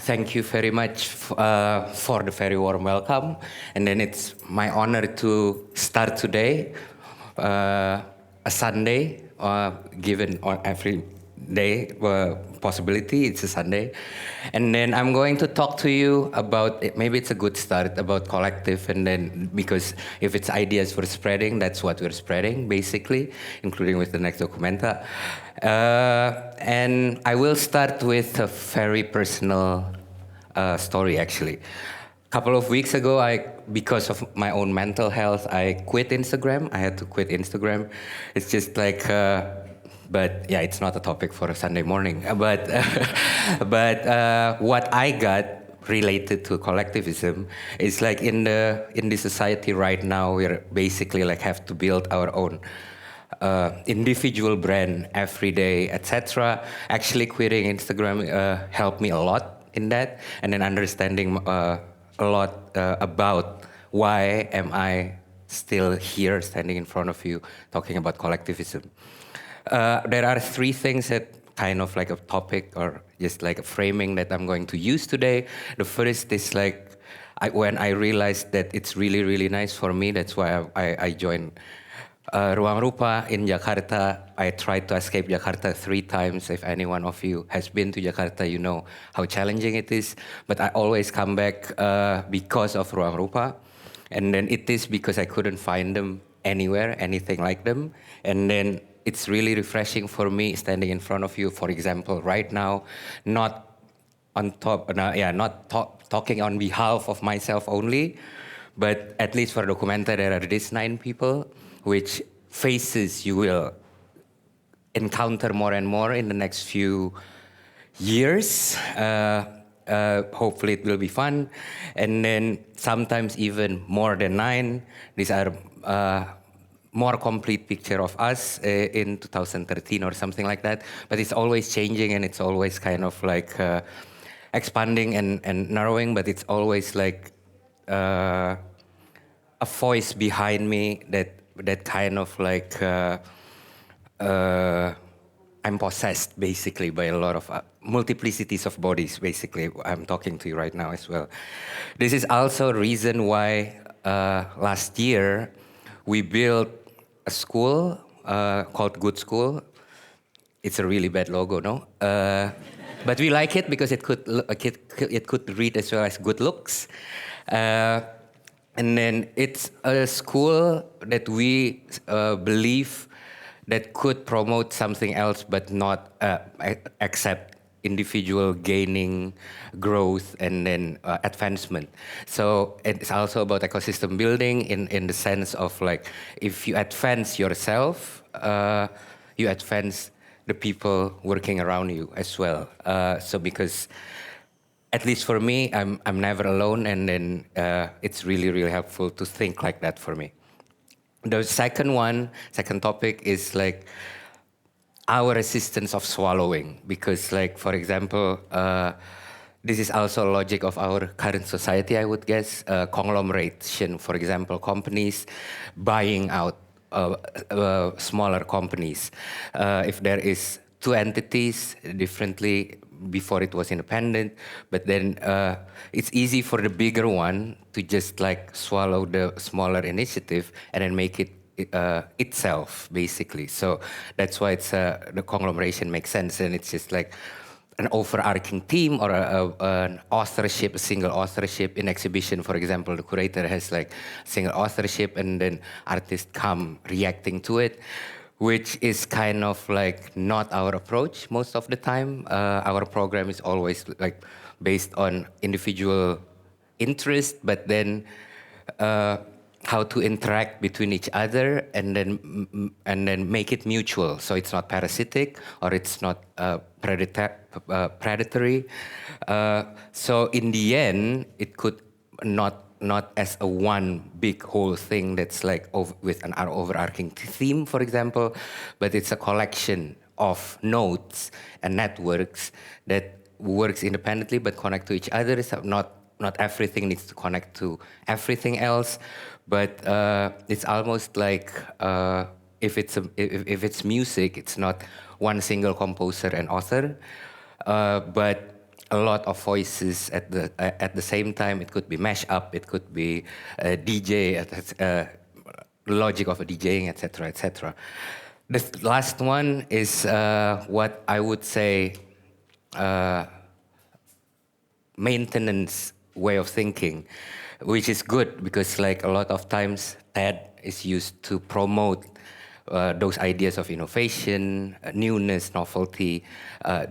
Thank you very much for the very warm welcome. And then it's my honor to start today, a Sunday, given on every day possibility, it's a Sunday. And then I'm going to talk to you about, maybe it's a good start, about collective. And then, because if it's ideas for spreading, that's what we're spreading, basically, including with the next documenta. And I will start with a very personal story, actually. A couple of weeks ago, because of my own mental health, I quit Instagram. I had to quit Instagram. It's just like, but yeah, it's not a topic for a Sunday morning. But what I got related to collectivism is like in the society right now, we're basically like have to build our own individual brand every day, etc. Actually, quitting Instagram helped me a lot in that, and then understanding a lot about why am I still here, standing in front of you, talking about collectivism. There are three things that kind of like a topic or just like a framing that I'm going to use today. The first is like when I realized that it's really, really nice for me. That's why I joined ruang rupa in Jakarta. I tried to escape Jakarta 3 times. If any one of you has been to Jakarta, you know how challenging it is. But I always come back because of ruang rupa. And then it is because I couldn't find them anywhere, anything like them. And then it's really refreshing for me standing in front of you, for example, right now, not on top, not talking on behalf of myself only, but at least for documenta, there are these 9 people, which faces you will encounter more and more in the next few years. Hopefully it will be fun. And then sometimes even more than 9. These are more complete picture of us in 2013 or something like that. But it's always changing and it's always kind of like expanding and narrowing, but it's always like a voice behind me that kind of like I'm possessed basically by a lot of multiplicities of bodies. Basically, I'm talking to you right now as well. This is also a reason why last year we built a school called Good School. It's a really bad logo, no? But we like it because it could read as well as good looks. And then it's a school that we believe that could promote something else, but not accept individual gaining, growth, and then advancement. So it's also about ecosystem building in the sense of like, if you advance yourself, you advance the people working around you as well. So because at least for me, I'm never alone, and then it's really, really helpful to think like that for me. The second topic is like our resistance of swallowing, because like, for example, this is also a logic of our current society, I would guess. Conglomeration, for example, companies buying out smaller companies. If there is 2 entities differently, before it was independent, but then it's easy for the bigger one to just like swallow the smaller initiative and then make it itself, basically. So that's why it's the conglomeration makes sense, and it's just like an overarching theme or an authorship, a single authorship. In exhibition, for example, the curator has like single authorship, and then artists come reacting to it, which is kind of like not our approach most of the time. Our program is always like based on individual interest, but then how to interact between each other and then make it mutual. So it's not parasitic or it's not predatory. So in the end, it could not as a one big whole thing that's like with an overarching theme, for example, but it's a collection of nodes and networks that works independently but connect to each other. So not everything needs to connect to everything else, but it's almost like if it's music, it's not one single composer and author, but a lot of voices at the same time. It could be mash up, it could be DJ, logic of a DJing, etc., etc. The last one is what I would say maintenance way of thinking, which is good because like a lot of times TED is used to promote those ideas of innovation, newness, novelty,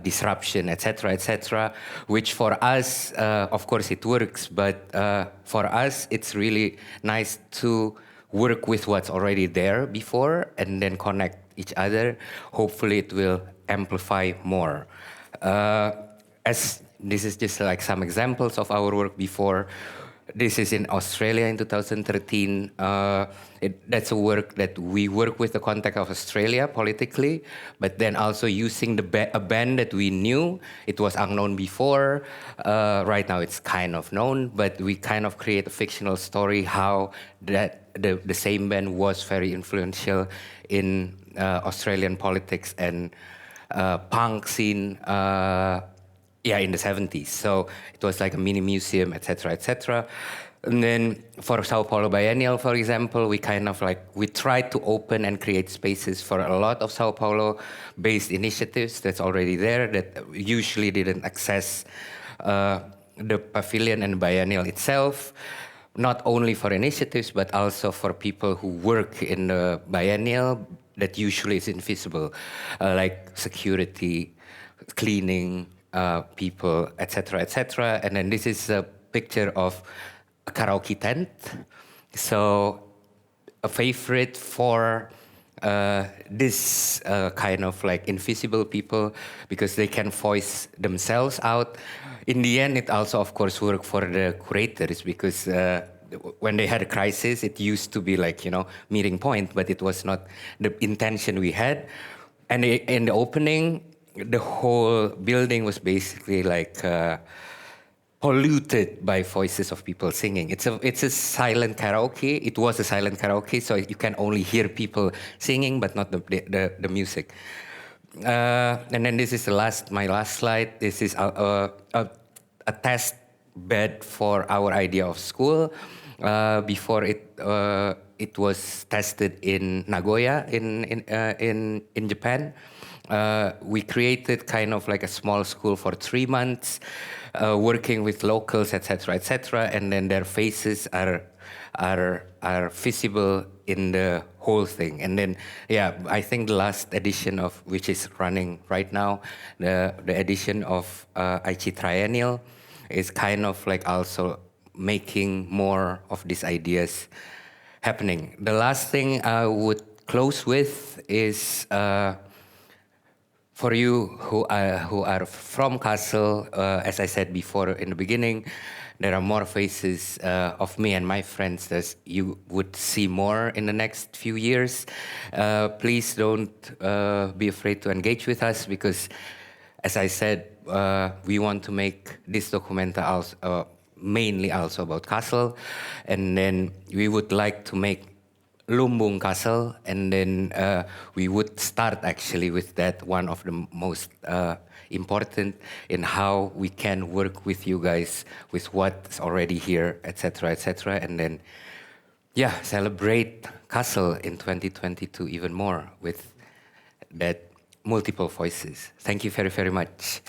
disruption, etc., etc., which for us, of course, it works, but for us, it's really nice to work with what's already there before and then connect each other. Hopefully, it will amplify more. As this is just like some examples of our work before. This is in Australia in 2013. That's a work that we work with the context of Australia politically, but then also using a band that we knew. It was unknown before. Right now it's kind of known, but we kind of create a fictional story how that the same band was very influential in Australian politics and punk scene. Yeah, in the 70s. So it was like a mini museum, etc., etc. And then for Sao Paulo Biennial, for example, we kind of like, we tried to open and create spaces for a lot of Sao Paulo-based initiatives that's already there that usually didn't access the pavilion and biennial itself, not only for initiatives, but also for people who work in the biennial that usually is invisible, like security, cleaning, people, etc., etc. And then this is a picture of a karaoke tent. So a favorite for this kind of like invisible people because they can voice themselves out. In the end, it also, of course, worked for the curators because when they had a crisis, it used to be like, meeting point, but it was not the intention we had. And in the opening, the whole building was basically like polluted by voices of people singing. It's a silent karaoke. It was a silent karaoke, so you can only hear people singing, but not the music. And then this is my last slide. This is a test bed for our idea of school. Before it was tested in Nagoya in Japan. We created kind of like a small school for 3 months, working with locals, etc., etc., and then their faces are visible in the whole thing. And then, yeah, I think the last edition of which is running right now, the edition of Aichi Triennial is kind of like also making more of these ideas happening. The last thing I would close with is. For you who are from Kassel, as I said before in the beginning, there are more faces of me and my friends that you would see more in the next few years. Please don't be afraid to engage with us because, as I said, we want to make this documenta also, mainly also about Kassel, and then we would like to make Lumbung Kassel, and then we would start actually with that one of the most important in how we can work with you guys with what's already here, etc., etc., and then celebrate Kassel in 2022 even more with that multiple voices. Thank you very, very much.